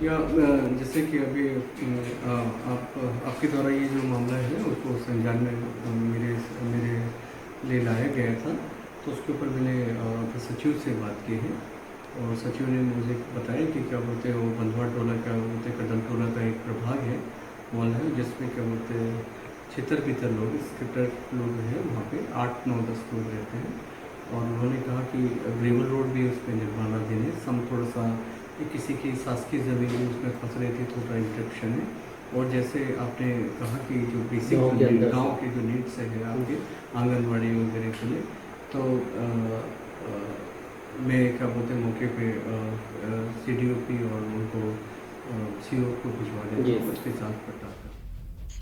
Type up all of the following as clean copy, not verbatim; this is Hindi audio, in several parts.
या जैसे कि अभी आपके द्वारा ये जो मामला है उसको संज्ञान में मेरे मेरे लिए लाया गया था, तो उसके ऊपर मैंने सचिव से बात की है और सचिव ने मुझे बताया कि क्या बोलते हैं वो बंधवा टोला क्या बोलते हैं कदम टोला का एक प्रभाग है, मॉल है, जिसमें क्या बोलते हैं छितर पितर लोग स्क्रिप्टर लोग हैं, वहाँ पे 8 9 10 लोग रहते हैं। और उन्होंने कहा कि ग्रेवल रोड भी उस पर निर्माणाधीन है, सम थोड़ा सा किसी की शासकीय ज़मीन भी उसमें फंस रही थी, थोड़ा इंटरप्शन है। और जैसे आपने कहा कि जो बेसिक गाँव के जो नीड्स है आपके आंगनबाड़ी वगैरह के लिए, तो मैं क्या बोलते हैं मौके पे CDOP और उनको CO को भिजवा देता हूँ उसके साथ पता।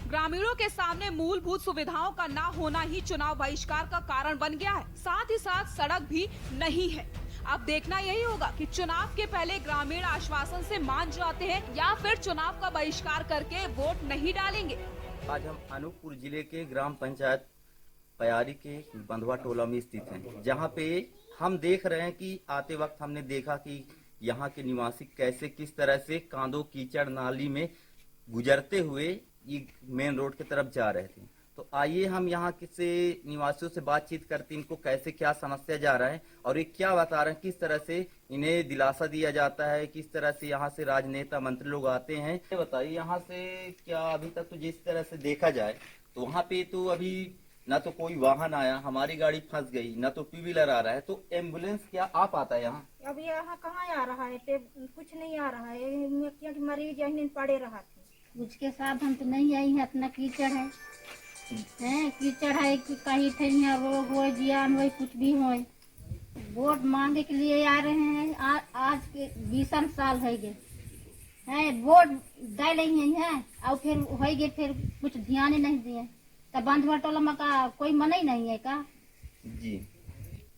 ग्रामीणों के सामने मूलभूत सुविधाओं का ना होना ही चुनाव बहिष्कार का कारण बन गया है। साथ ही साथ सड़क भी नहीं है। अब देखना यही होगा कि चुनाव के पहले ग्रामीण आश्वासन से मान जाते हैं या फिर चुनाव का बहिष्कार करके वोट नहीं डालेंगे। आज हम अनूपपुर जिले के ग्राम पंचायत पयारी के बंधवा टोला में स्थित हैं, जहां पे हम देख रहे हैं कि आते वक्त हमने देखा कि यहाँ के निवासी कैसे किस तरह से कांदो कीचड़ नाली में गुजरते हुए ये मेन रोड की तरफ जा रहे थे। तो आइए हम यहाँ से निवासियों से बातचीत करते इनको कैसे क्या समस्या जा रहा है और ये क्या बता रहे हैं, किस तरह से इन्हें दिलासा दिया जाता है, किस तरह से यहाँ से राजनेता मंत्री लोग आते हैं। ये बताइए यहाँ से क्या अभी तक तो जिस तरह से देखा जाए तो वहाँ पे तो अभी ना तो कोई वाहन आया, हमारी गाड़ी फंस गई, ना तो 2 व्हीलर आ रहा है, तो एम्बुलेंस क्या आ पाता है यहाँ? अब यहाँ कहाँ आ रहा है, कुछ नहीं आ रहा है, क्योंकि मरीज यहीं पड़े रहा थे। उसके साथ हम तो नहीं आई है, अपना कीचड़ है, कीचड़ है कि कहीं थे यहाँ रोग हो जियान हो कुछ भी हो। वोट मांगे के लिए आ रहे हैं, आज के 20 साल है गए है वोट डाले ही है और फिर हो गए, फिर कुछ ध्यान ही नहीं दिए। तो बंधवा टोला में का कोई मन ही नहीं है का? जी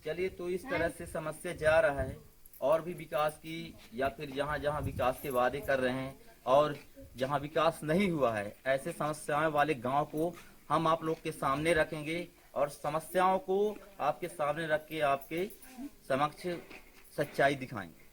चलिए, तो इस तरह से समस्या जा रहा है और भी विकास की, या फिर जहाँ जहाँ विकास के वादे कर रहे हैं और जहाँ विकास नहीं हुआ है ऐसे समस्याओं वाले गांव को हम आप लोग के सामने रखेंगे और समस्याओं को आपके सामने रख के आपके समक्ष सच्चाई दिखाएंगे।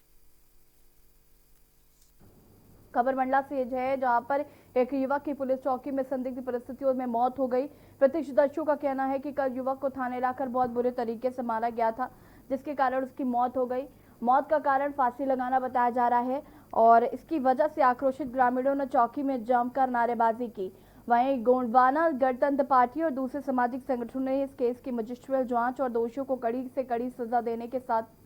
खबर मंडला से है, जहां पर एक युवक की पुलिस चौकी में संदिग्ध परिस्थितियों में मौत हो गई। प्रत्यक्षदर्शियों का कहना है कि कल युवक को थाने लाकर बहुत बुरे तरीके से मारा गया था, जिसके कारण उसकी मौत हो गई। मौत का कारण फांसी लगाना बताया जा रहा है और इसकी वजह से आक्रोशित ग्रामीणों ने चौकी में जमकर नारेबाजी की। वहीं गोंडवाना गणतंत्र पार्टी और दूसरे सामाजिक संगठनों ने इस केस की मजिस्ट्रियल जांच और दोषियों को कड़ी से कड़ी सजा देने के साथ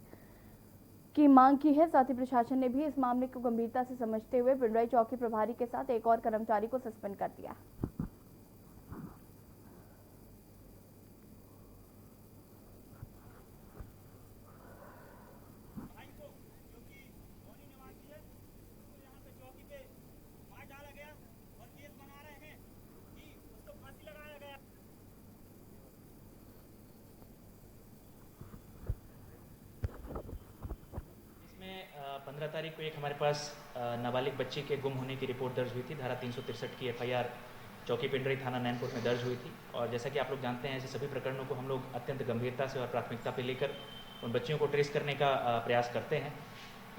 की मांग की है। साथ ही प्रशासन ने भी इस मामले को गंभीरता से समझते हुए पिंडराई चौकी प्रभारी के साथ एक और कर्मचारी को सस्पेंड कर दिया। इसमें 15 तारीख को एक हमारे पास नाबालिग बच्ची के गुम होने की रिपोर्ट दर्ज हुई थी। धारा 363 की FIR चौकी पिंडरी थाना नैनपुर में दर्ज हुई थी और जैसा कि आप लोग जानते हैं, ऐसे सभी प्रकरणों को हम लोग अत्यंत गंभीरता से और प्राथमिकता पर लेकर उन बच्चियों को ट्रेस करने का प्रयास करते हैं।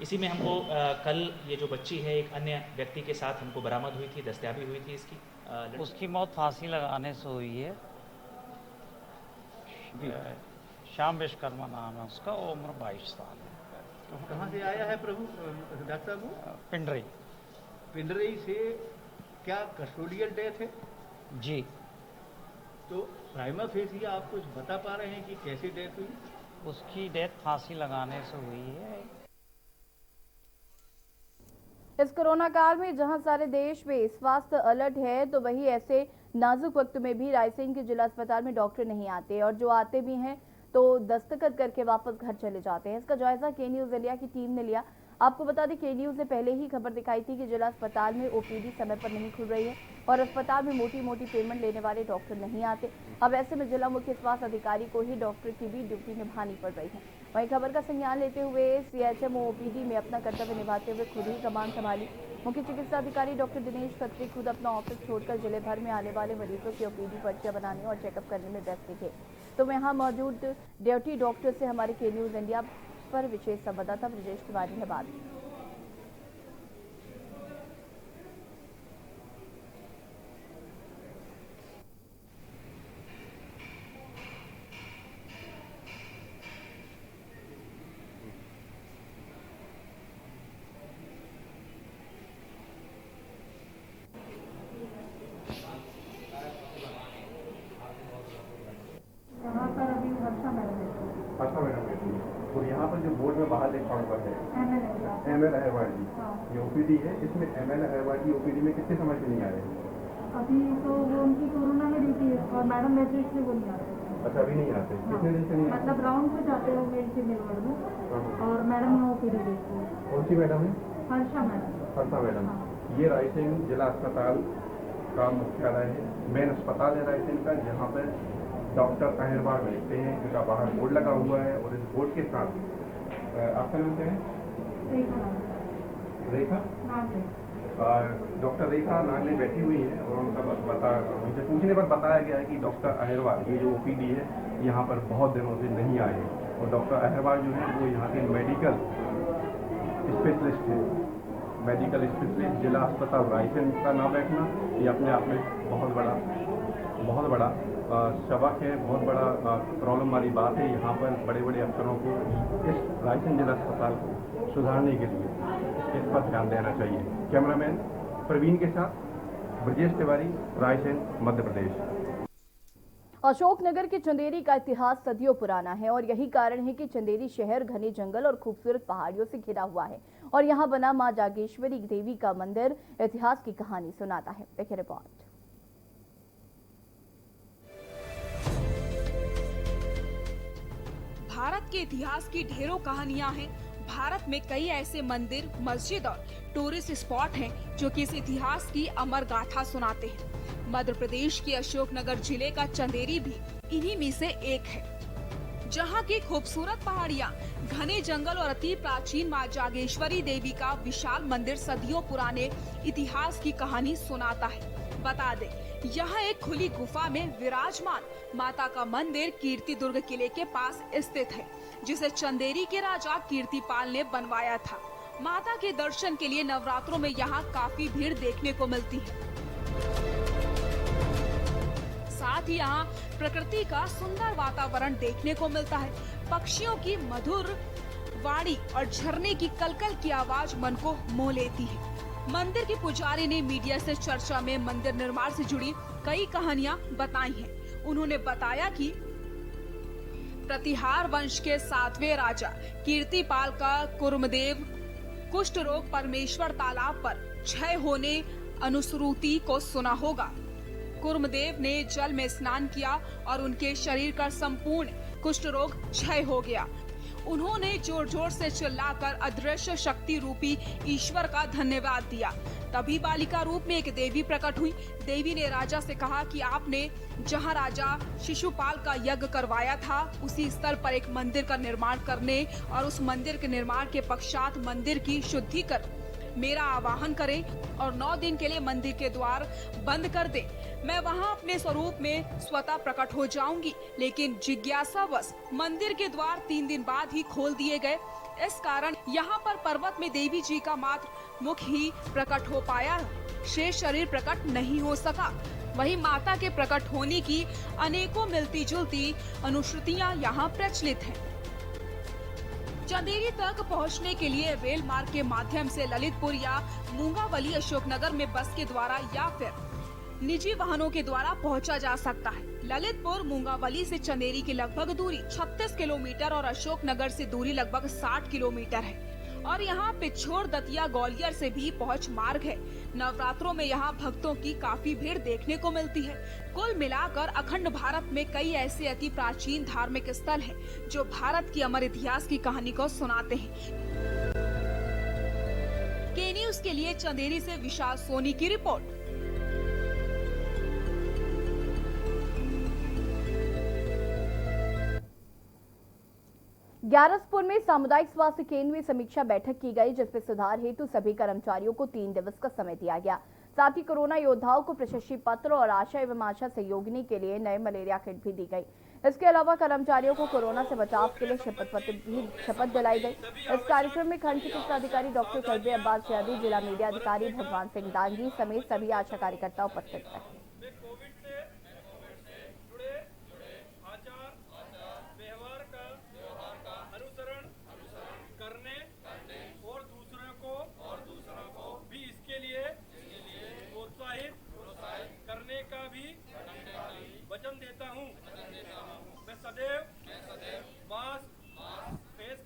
इसी में हमको कल ये जो बच्ची है एक अन्य व्यक्ति के साथ हमको बरामद हुई थी, दस्तयाबी हुई थी इसकी। उसकी मौत फांसी लगाने से हुई है। श्याम विश्वकर्मा नाम है उसका, उम्र 22 साल है। तो कहाँ से आया है प्रभु डॉक्टर साहब? पिंडरी। पिंडरी से क्या कस्टोडियल डेथ है? जी। तो प्राइमा फेसिया आप कुछ बता पा रहे हैं कि कैसी डेथ हुई? उसकी डेथ फांसी लगाने से हुई है। इस कोरोना काल में जहां सारे देश में स्वास्थ्य अलर्ट है, तो वहीं ऐसे नाजुक वक्त में भी रायसेन के जिला अस्पताल में डॉक्टर नहीं आते और जो आते भी हैं तो दस्तखत करके वापस घर चले जाते हैं। इसका जायजा के न्यूज इंडिया की टीम ने लिया। आपको बता दें, के न्यूज ने पहले ही खबर दिखाई थी कि जिला अस्पताल में OPD समय पर नहीं खुल रही है और अस्पताल में मोटी मोटी पेमेंट लेने वाले डॉक्टर नहीं आते। अब ऐसे में जिला मुख्य स्वास्थ्य अधिकारी को ही डॉक्टर की भी ड्यूटी निभानी पड़ रही है। वहीं खबर का संज्ञान लेते हुए CHMO OPD में अपना कर्तव्य निभाते हुए खुद ही कमान संभाली। मुख्य चिकित्सा अधिकारी डॉक्टर दिनेश खत्री खुद अपना ऑफिस छोड़कर जिले भर में आने वाले मरीजों की OPD पर्चियां बनाने और चेकअप करने में व्यस्त थे। तो यहाँ मौजूद ड्यूटी डॉक्टर से हमारे के न्यूज इंडिया पर विशेष संवाददाता ब्रजेश तिवारी ने बात की। और यहाँ पर जो बोर्ड में बाहर लिखा हुआ है ML अहरवाल जी, ये OPD है, इसमें ML अहरवाल जी OPD में कितने समय से नहीं आ रहे? अभी तो वो उनकी कोरोना में ड्यूटी है और मैडम मैट्रिक से वो नहीं आते। अच्छा, अभी नहीं आते? कितने दिन से नहीं आते? मतलब राउंड पे जाते हो मेल फीमेल वार्ड में और मैडम यहाँ OPD देखती है। कौन सी मैडम है? हर्षा मैडम। हर्षा मैडम। ये रायसेन जिला अस्पताल का मुख्यालय है, मेन अस्पताल है रायसेन का, जहाँ पर डॉक्टर अहरवाल लिखते हैं। इनका बाहर बोर्ड लगा हुआ है और इस बोर्ड के साथ आपका नाम क्या है? रेखा। डॉक्टर रेखा नागले बैठी हुई है और उनका मुझे पूछने पर बताया गया है कि डॉक्टर अहरवाल, ये जो OPD है, यहाँ पर बहुत दिनों से नहीं आए और डॉक्टर अहरवाल जो है वो यहाँ के मेडिकल स्पेशलिस्ट है। मेडिकल स्पेशलिस्ट जिला अस्पताल रायसेन का ना बैठना ये अपने आप में बहुत बड़ा सबक है, बहुत बड़ा प्रॉब्लम वाली बात है। यहाँ पर बड़े बड़े अफसरों को इस रायसेन जिला अस्पताल को सुधारने के लिए इस पर ध्यान देना चाहिए। कैमरामैन प्रवीण के साथ ब्रजेश तिवारी, रायसेन, मध्य प्रदेश। अशोकनगर के चंदेरी का इतिहास सदियों पुराना है और यही कारण है कि चंदेरी शहर घने जंगल और खूबसूरत पहाड़ियों से घिरा हुआ है और यहाँ बना मां जागेश्वरी देवी का मंदिर इतिहास की कहानी सुनाता है। देखिए रिपोर्ट। भारत के इतिहास की ढेरों कहानियां हैं। भारत में कई ऐसे मंदिर, मस्जिद और टूरिस्ट स्पॉट हैं जो कि इस इतिहास की अमर गाथा सुनाते हैं। मध्य प्रदेश के अशोकनगर जिले का चंदेरी भी इन्हीं में से एक है, जहां की खूबसूरत पहाड़ियां, घने जंगल और अति प्राचीन मां जागेश्वरी देवी का विशाल मंदिर सदियों पुराने इतिहास की कहानी सुनाता है। बता दें, यहाँ एक खुली गुफा में विराजमान माता का मंदिर कीर्ति दुर्ग किले के पास स्थित है, जिसे चंदेरी के राजा कीर्तिपाल ने बनवाया था। माता के दर्शन के लिए नवरात्रों में यहाँ काफी भीड़ देखने को मिलती है। साथ ही यहाँ प्रकृति का सुंदर वातावरण देखने को मिलता है। पक्षियों की मधुर वाणी और झरने की कलकल की आवाज मन को मोह लेती है। मंदिर के पुजारी ने मीडिया से चर्चा में मंदिर निर्माण से जुड़ी कई कहानियां बताई हैं। उन्होंने बताया कि प्रतिहार वंश के 7वें राजा कीर्तिपाल का कुर्मदेव कुष्ठ रोग परमेश्वर तालाब पर क्षय होने अनुश्रुति को सुना होगा। कुर्मदेव ने जल में स्नान किया और उनके शरीर का संपूर्ण कुष्ठ रोग क्षय हो गया। उन्होंने जोर जोर से चिल्लाकर अदृश्य शक्ति रूपी ईश्वर का धन्यवाद दिया। तभी बालिका रूप में एक देवी प्रकट हुई। देवी ने राजा से कहा कि आपने जहां राजा शिशुपाल का यज्ञ करवाया था, उसी स्थल पर एक मंदिर का निर्माण करने और उस मंदिर के निर्माण के पश्चात मंदिर की शुद्धि कर मेरा आवाहन करें और 9 दिन के लिए मंदिर के द्वार बंद कर दें। मैं वहां अपने स्वरूप में स्वतः प्रकट हो जाऊंगी, लेकिन जिज्ञासावश मंदिर के द्वार 3 दिन बाद ही खोल दिए गए। इस कारण यहाँ पर पर्वत में देवी जी का मात्र मुख ही प्रकट हो पाया, शेष शरीर प्रकट नहीं हो सका। वहीं माता के प्रकट होने की अनेकों मिलती जुलती अनुश्रुतियाँ यहाँ प्रचलित हैं। चंदेरी तक पहुंचने के लिए रेल मार्ग के माध्यम से ललितपुर या मूंगावली अशोकनगर में बस के द्वारा या फिर निजी वाहनों के द्वारा पहुंचा जा सकता है। ललितपुर मूंगावली से चंदेरी की लगभग दूरी 36 किलोमीटर और अशोकनगर से दूरी लगभग 60 किलोमीटर है और यहाँ पिछोर, दतिया, ग्वालियर से भी पहुंच मार्ग है। नवरात्रों में यहाँ भक्तों की काफी भीड़ देखने को मिलती है। कुल मिलाकर अखंड भारत में कई ऐसे अति प्राचीन धार्मिक स्थल हैं जो भारत की अमर इतिहास की कहानी को सुनाते हैं। के न्यूज के लिए चंदेरी से विशाल सोनी की रिपोर्ट। ग्यारसपुर में सामुदायिक स्वास्थ्य केंद्र में समीक्षा बैठक की गई, जिसमें सुधार हेतु सभी कर्मचारियों को 3 दिवस का समय दिया गया। साथ ही कोरोना योद्धाओं को प्रशस्ति पत्र और आशा एवं आशा सहयोगिनी के लिए नए मलेरिया किट भी दी गई। इसके अलावा कर्मचारियों को कोरोना से बचाव के लिए शपथ दिलाई गई। इस कार्यक्रम में खंड चिकित्सा अधिकारी डॉक्टर कल्बे अब्बास जैदी, जिला मीडिया अधिकारी भगवान सिंह दांगी समेत सभी आशा कार्यकर्ता उपस्थित थे। वचन देता हूँ। मैं सदैव मास्क, फेस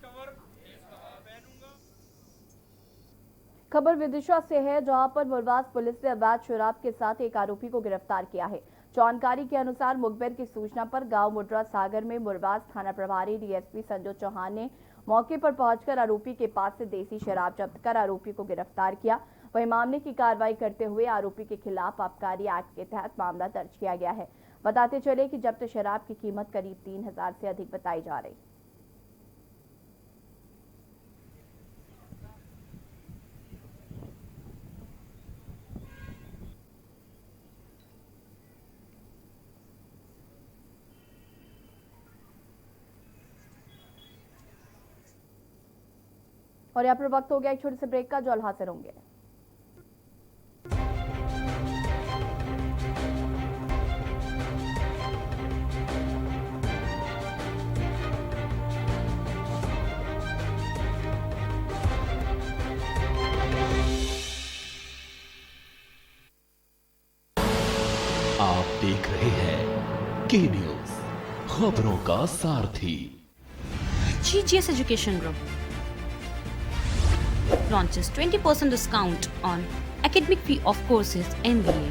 खबर विदिशा से है, जहां पर मुरबाज पुलिस ने अवैध शराब के साथ एक आरोपी को गिरफ्तार किया है। जानकारी के अनुसार मुखबिर की सूचना पर गांव मुड्रा सागर में मुरबाज थाना प्रभारी डीएसपी संजू चौहान ने मौके पर पहुंचकर आरोपी के पास से देसी शराब जब्त कर आरोपी को गिरफ्तार किया। वहीं मामले की कार्रवाई करते हुए आरोपी के खिलाफ आबकारी एक्ट के तहत मामला दर्ज किया गया है। बताते चले कि जब्त शराब की कीमत करीब 3000 से अधिक बताई जा रही। और यहाँ पर वक्त हो गया एक छोटे से ब्रेक का, जो अल हासिल होंगे। आप देख रहे हैं के न्यूज, खबरों का सारथी। GGS Education Group launches 20% discount on academic fee of courses MBA,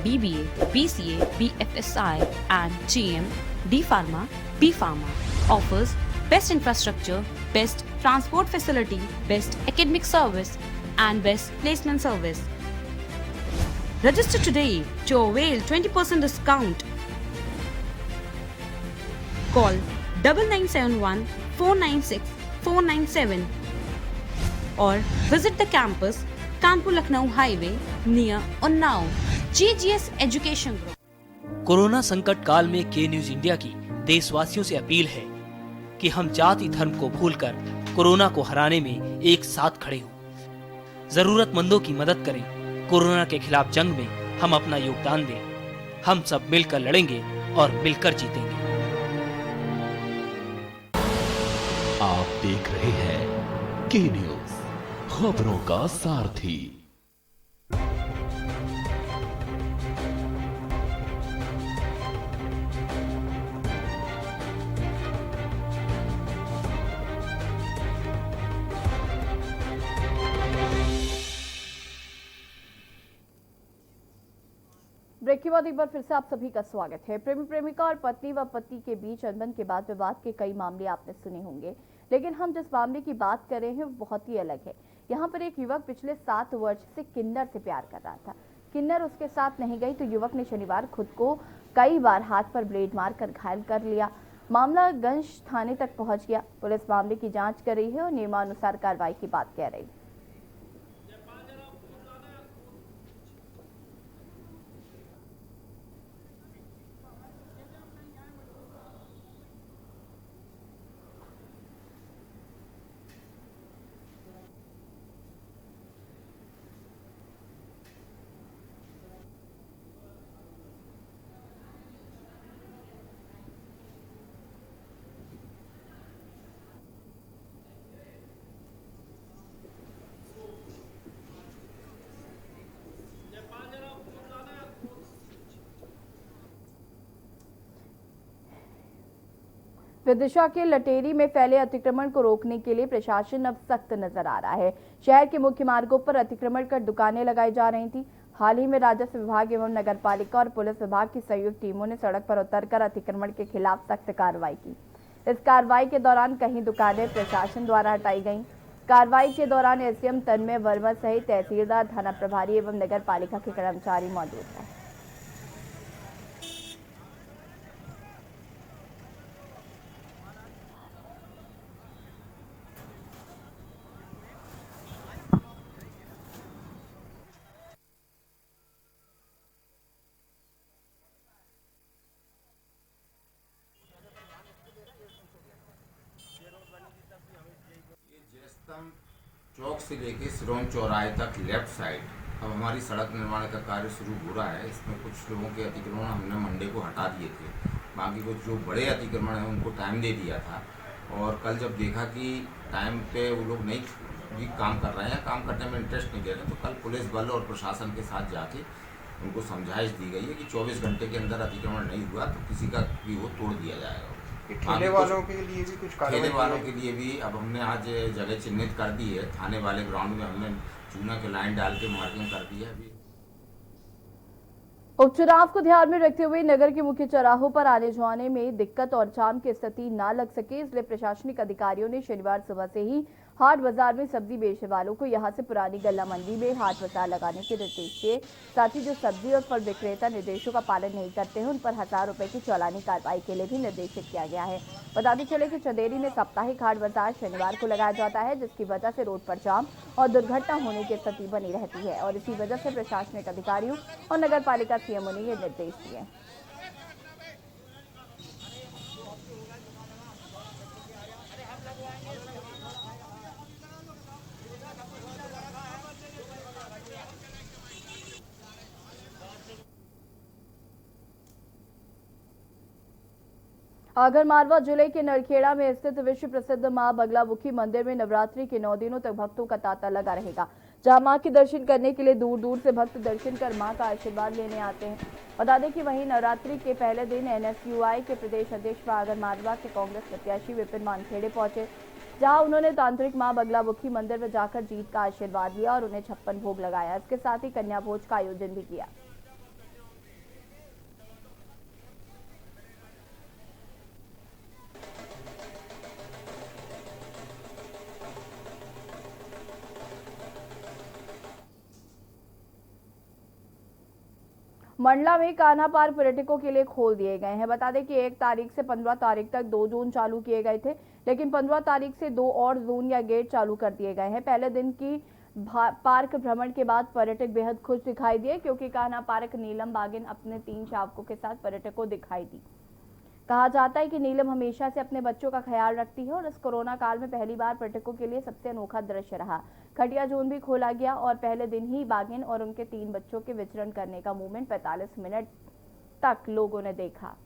BBA, BCA, BFSI and GM, D Pharma, B Pharma. Offers best infrastructure, best transport facility, best academic service and best placement service. Register today to avail 20% discount. Call 9971 496 497 or visit the campus Kanpur Lucknow Highway near Unnao. GGS Education Group. Corona संकट काल में के न्यूज इंडिया की देशवासियों से अपील है कि हम जाति धर्म को भूलकर कोरोना को हराने में एक साथ खड़े हों। जरूरतमंदों की मदद करें। कोरोना के खिलाफ जंग में हम अपना योगदान दें। हम सब मिलकर लड़ेंगे और मिलकर जीतेंगे। आप देख रहे हैं के न्यूज, खबरों का सारथी। ब्रेक के बाद एक बार फिर से आप सभी का स्वागत है। प्रेमी प्रेमिका और पत्नी व पति के बीच अनबन के बाद विवाद के कई मामले आपने सुने होंगे, लेकिन हम जिस मामले की बात कर रहे हैं वो बहुत ही अलग है। यहाँ पर एक युवक पिछले 7 वर्ष से किन्नर से प्यार कर रहा था। किन्नर उसके साथ नहीं गई तो युवक ने शनिवार खुद को कई बार हाथ पर ब्लेड मारकर घायल कर लिया। मामला गंज थाने तक पहुंच गया। पुलिस मामले की जांच कर रही है और नियमानुसार कार्रवाई की बात कह रही है। विदिशा के लटेरी में फैले अतिक्रमण को रोकने के लिए प्रशासन अब सख्त नजर आ रहा है। शहर के मुख्य मार्गों पर अतिक्रमण कर दुकानें लगाई जा रही थी। हाल ही में राजस्व विभाग एवं नगर पालिका और पुलिस विभाग की संयुक्त टीमों ने सड़क पर उतरकर अतिक्रमण के खिलाफ सख्त कार्रवाई की। इस कार्रवाई के दौरान कहीं दुकानें प्रशासन द्वारा हटाई गईं। कार्रवाई के दौरान एसडीएम तन्मय वर्मा सहित तहसीलदार, थाना प्रभारी एवं नगर पालिका के कर्मचारी मौजूद रहे। चौक से लेके सिरोन चौराहे तक लेफ्ट साइड अब हमारी सड़क निर्माण का कार्य शुरू हो रहा है। इसमें कुछ लोगों के अतिक्रमण हमने मंडे को हटा दिए थे, बाकी कुछ जो बड़े अतिक्रमण हैं उनको टाइम दे दिया था। और कल जब देखा कि टाइम पे वो लोग नहीं भी काम कर रहे हैं, काम करने में इंटरेस्ट नहीं दे रहे, तो कल पुलिस बल और प्रशासन के साथ जाके उनको समझाइश दी गई है कि 24 घंटे के अंदर अतिक्रमण नहीं हुआ तो किसी का भी वो तोड़ दिया जाएगा। ठेले वालों के लिए भी कुछ ठेले वालों के लिए भी अब हमने आज जगह चिन्हित कर दी है। थाने वाले ग्राउंड में हमने चूना के लाइन डाल के मार्किंग कर दिया अभी। उपचुनाव को ध्यान में रखते हुए नगर के मुख्य चौराहों पर आने जाने में दिक्कत और जाम की स्थिति न लग सके, इसलिए प्रशासनिक अधिकारियों ने शनिवार सुबह से ही हाट बाजार में सब्जी बेचने वालों को यहां से पुरानी गल्ला मंडी में हाट बाजार लगाने के निर्देश दिए। साथ ही जो सब्जी और फल विक्रेता निर्देशों का पालन नहीं करते हैं उन पर 1000 रुपए की चालानी कार्रवाई के लिए भी निर्देशित किया गया है। बताते चले कि चंदेरी में साप्ताहिक हाट बाजार शनिवार को लगाया जाता है, जिसकी वजह से रोड पर जाम और दुर्घटना होने की स्थिति बनी रहती है और इसी वजह से प्रशासनिक अधिकारियों और नगर पालिका सीएमओ ने ये निर्देश दिए। आगरमालवा जिले के नलखेड़ा में स्थित विश्व प्रसिद्ध मां बगलामुखी मंदिर में नवरात्रि के 9 दिनों तक भक्तों का तांता लगा रहेगा, जहां मां के दर्शन करने के लिए दूर दूर से भक्त दर्शन कर मां का आशीर्वाद लेने आते हैं। बता दें कि वहीं नवरात्रि के पहले दिन एनएसयूआई के प्रदेश अध्यक्ष व आगरमालवा के कांग्रेस प्रत्याशी विपिन मानखेड़े पहुंचे, जहां उन्होंने तांत्रिक मां बगलामुखी मंदिर में जाकर जीत का आशीर्वाद लिया और उन्हें 56 भोग लगाया। इसके साथ ही कन्या भोज का आयोजन भी किया। मंडला में कान्हा पार्क पर्यटकों के लिए खोल दिए गए हैं। बता दें कि 1 तारीख से 15 तारीख तक 2 जोन चालू किए गए थे, लेकिन 15 तारीख से 2 और जोन या गेट चालू कर दिए गए हैं। पहले दिन की पार्क भ्रमण के बाद पर्यटक बेहद खुश दिखाई दिए, क्योंकि कान्हा पार्क नीलम बागिन अपने 3 शावकों के साथ पर्यटकों को दिखाई दी। कहा जाता है कि नीलम हमेशा से अपने बच्चों का ख्याल रखती है और इस कोरोना काल में पहली बार पर्यटकों के लिए सबसे अनोखा दृश्य रहा। खटिया जोन भी खोला गया और पहले दिन ही बागिन और उनके 3 बच्चों के विचरण करने का मूवमेंट 45 मिनट तक लोगों ने देखा।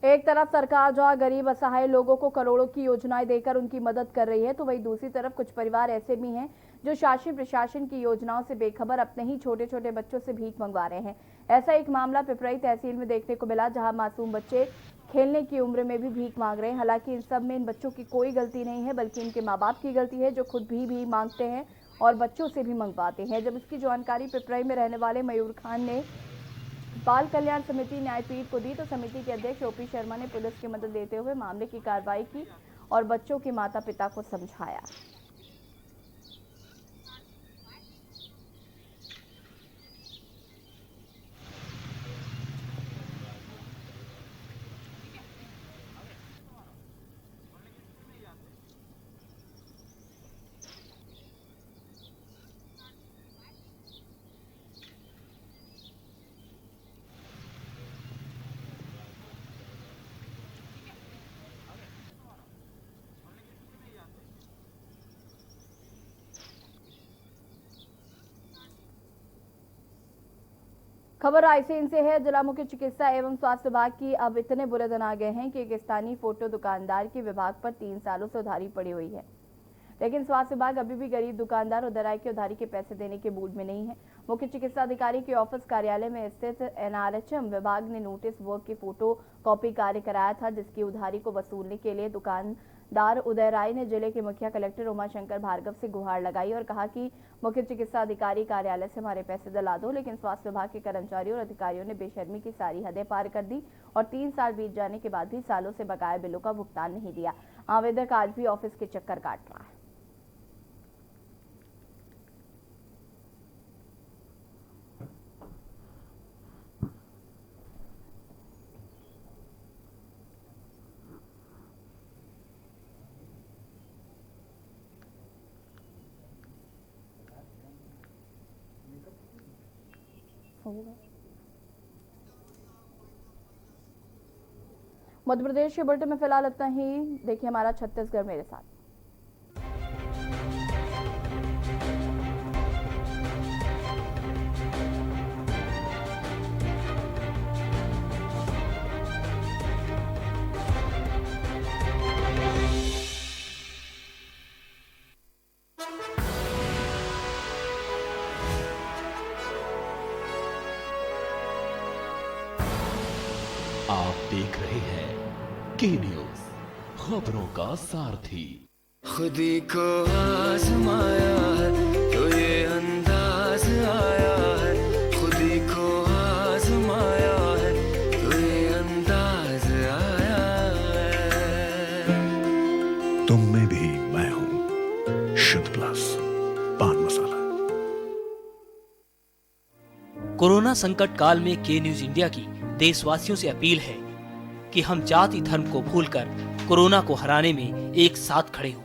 एक तरफ सरकार जहां गरीब असहाय लोगों को करोड़ों की योजनाएं देकर उनकी मदद कर रही है, तो वहीं दूसरी तरफ कुछ परिवार ऐसे भी हैं जो शासन प्रशासन की योजनाओं से बेखबर अपने ही छोटे छोटे बच्चों से भीख मंगवा रहे हैं। ऐसा एक मामला पिपराई तहसील में देखने को मिला, जहां मासूम बच्चे खेलने की उम्र में भी भीख मांग रहे हैं। हालांकि इन सब में इन बच्चों की कोई गलती नहीं है, बल्कि इनके माँ बाप की गलती है, जो खुद भी मांगते हैं और बच्चों से भी मंगवाते हैं। जब इसकी जानकारी पिपराई में रहने वाले मयूर खान ने बाल कल्याण समिति न्यायपीठ को दी, तो समिति के अध्यक्ष ओपी शर्मा ने पुलिस की मदद लेते हुए मामले की कार्रवाई की और बच्चों के माता पिता को समझाया। खबर रायसेन से है। जिला मुख्य चिकित्सा एवं स्वास्थ्य विभाग की अब इतने बुरे दिन आ गए हैं कि एक स्थानीय फोटो दुकानदार की विभाग पर 3 सालों से उधारी पड़ी हुई है, लेकिन स्वास्थ्य विभाग अभी भी गरीब दुकानदार उधराई के उधारी के पैसे देने के मूड में नहीं है। मुख्य चिकित्सा अधिकारी के ऑफिस कार्यालय में स्थित एनआरएचएम विभाग ने नोटिस वर्क की फोटो कॉपी कार्य कराया था, जिसकी उधारी को वसूलने के लिए दुकानदार उदय राय ने जिले के मुखिया कलेक्टर उमाशंकर भार्गव से गुहार लगाई और कहा कि मुख्य चिकित्सा अधिकारी कार्यालय से हमारे पैसे दिला दो, लेकिन स्वास्थ्य विभाग के कर्मचारियों और अधिकारियों ने बेशर्मी की सारी हदें पार कर दी और 3 साल बीत जाने के बाद भी सालों से बकाया बिलों का भुगतान नहीं दिया। आवेदक आज भी ऑफिस के चक्कर काट रहा है। होगा। मध्य प्रदेश के बुलेटिन में फिलहाल इतना ही। देखिए हमारा छत्तीसगढ़ मेरे साथ। आप देख रहे हैं के न्यूज, खबरों का सारथी। खुदी को आजमाया है तो ये अंदाज आया है, खुदी को आजमाया है तो ये अंदाज आया है। तुम में भी मैं हूं, शुद्ध प्लस पान मसाला। कोरोना संकट काल में के न्यूज इंडिया की देशवासियों से अपील है कि हम जाति धर्म को भूलकर कोरोना को हराने में एक साथ खड़े हों।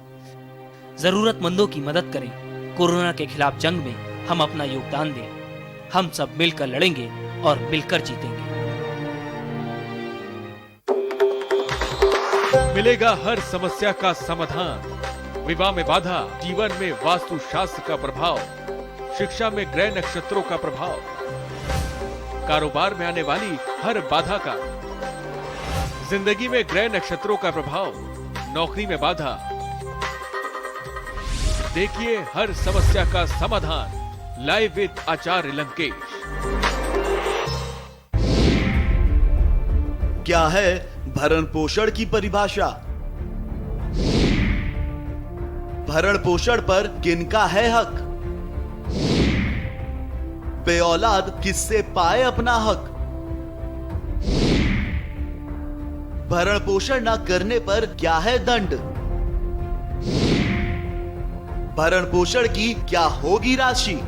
जरूरतमंदों की मदद करें। कोरोना के खिलाफ जंग में हम अपना योगदान दें। हम सब मिलकर लड़ेंगे और मिलकर जीतेंगे। मिलेगा हर समस्या का समाधान। विवाह में बाधा, जीवन में वास्तु शास्त्र का प्रभाव, शिक्षा में ग्रह नक्षत्रों का प्रभाव, कारोबार में आने वाली हर बाधा का, जिंदगी में ग्रह नक्षत्रों का प्रभाव, नौकरी में बाधा। देखिए हर समस्या का समाधान लाइव विद आचार्य लंकेश। क्या है भरण पोषण की परिभाषा? भरण पोषण पर किनका है हक? बेऔलाद किससे पाए अपना हक? भरण पोषण न करने पर क्या है दंड? भरण पोषण की क्या होगी राशि?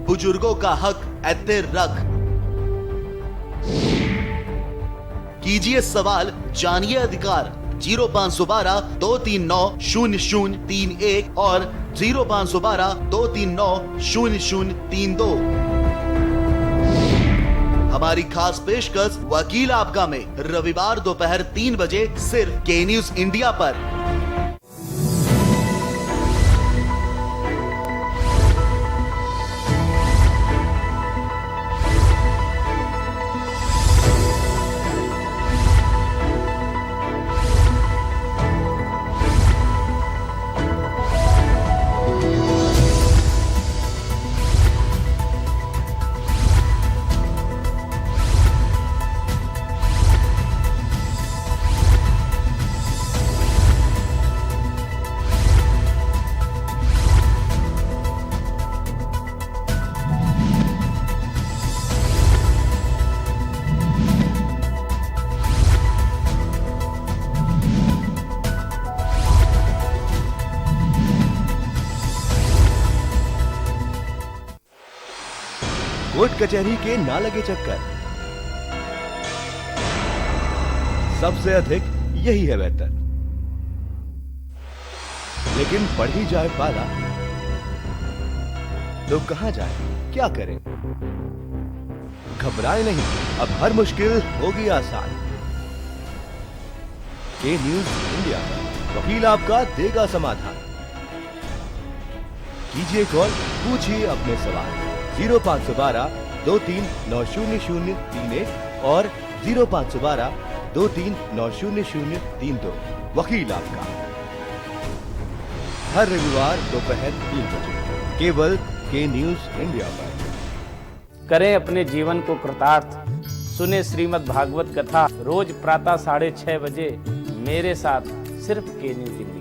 बुजुर्गों का हक ऐते रख। कीजिए सवाल, जानिए अधिकार। 0512 239 0031 और 0512 239 0032। हमारी खास पेशकश वकील आपका में रविवार दोपहर 3 बजे सिर्फ के न्यूज इंडिया पर। कोर्ट कचहरी के ना लगे चक्कर, सबसे अधिक यही है बेहतर। लेकिन बढ़ ही जाए पाला तो कहां जाए, क्या करें? घबराए नहीं, अब हर मुश्किल होगी आसान। के न्यूज इंडिया पर वकील आपका देगा समाधान। कीजिए कॉल, पूछिए अपने सवाल। 0512 23900031 और 0512 23900032। वकील आपका हर रविवार दोपहर 3 बजे केवल के न्यूज इंडिया पर। करें अपने जीवन को कृतार्थ, सुने श्रीमद् भागवत कथा रोज प्रातः 6:30 बजे मेरे साथ सिर्फ के न्यूज इंडिया।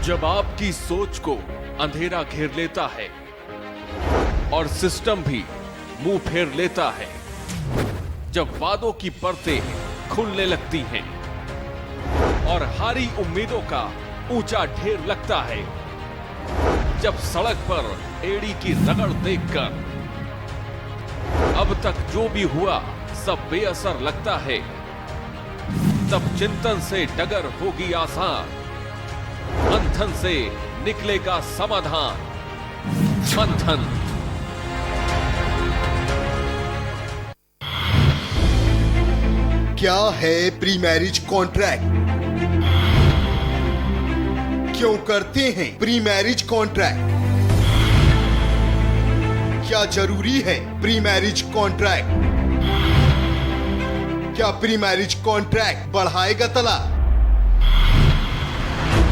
जब आपकी सोच को अंधेरा घेर लेता है और सिस्टम भी मुंह फेर लेता है, जब वादों की परतें खुलने लगती हैं और हारी उम्मीदों का ऊंचा ढेर लगता है, जब सड़क पर एड़ी की रगड़ देखकर अब तक जो भी हुआ सब बेअसर लगता है, तब चिंतन से डगर होगी आसान, मंथन से निकलेगा समाधान। मंथन। क्या है प्री मैरिज कॉन्ट्रैक्ट? क्यों करते हैं प्री मैरिज कॉन्ट्रैक्ट? क्या जरूरी है प्री मैरिज कॉन्ट्रैक्ट? क्या प्री मैरिज कॉन्ट्रैक्ट बढ़ाएगा तलाक?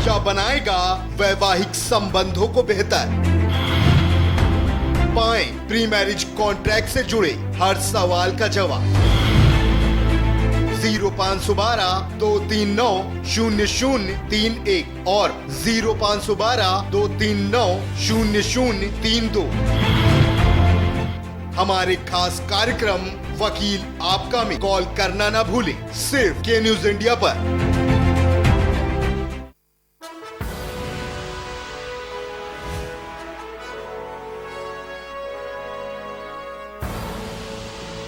क्या बनाएगा वैवाहिक संबंधों को बेहतर? पाएं प्री मैरिज कॉन्ट्रैक्ट से जुड़े हर सवाल का जवाब। 0512-239-0031 और 0512-239-0032। हमारे खास कार्यक्रम वकील आपका में कॉल करना ना भूलें, सिर्फ के न्यूज इंडिया पर।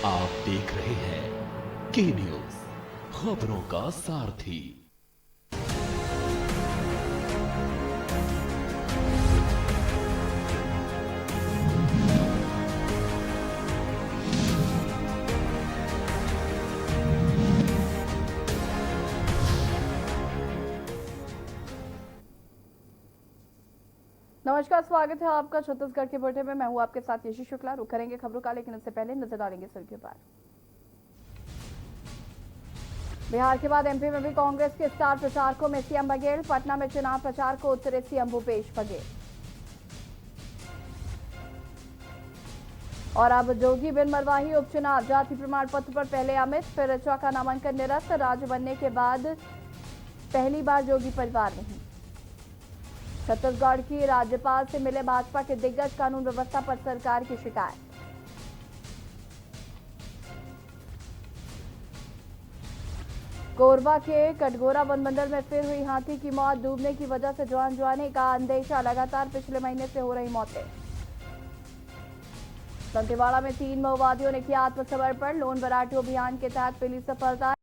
आप देख रहे हैं के न्यूज, खबरों का सारथी। नमस्कार, स्वागत है आपका छत्तीसगढ़ के बुलेटिन में। मैं हूं आपके साथ यशी शुक्ला। रुक करेंगे खबरों का, लेकिन उससे पहले नजर डालेंगे सुर्खियों पर। बिहार के बाद एमपी में भी कांग्रेस के स्टार प्रचारकों में सीएम बघेल। पटना में चुनाव प्रचार को उतरे सीएम भूपेश बघेल। और अब जोगी बिन मरवाही उपचुनाव, जाति प्रमाण पत्र पर पहले अमित, फिर ऋचा का नामांकन निरस्त। राज्य बनने के बाद पहली बार जोगी परिवार नहीं। छत्तीसगढ़ की राज्यपाल से मिले भाजपा के दिग्गज, कानून व्यवस्था पर सरकार की शिकायत। कोरबा के कटघोरा वनमंडल में फिर हुई हाथी की मौत। डूबने की वजह से जान जाने का अंदेशा, लगातार पिछले महीने से हो रही मौतें। दंतेवाड़ा में 3 माओवादियों ने किया आत्मसमर्पण। लोन बराटू अभियान के तहत मिली सफलता।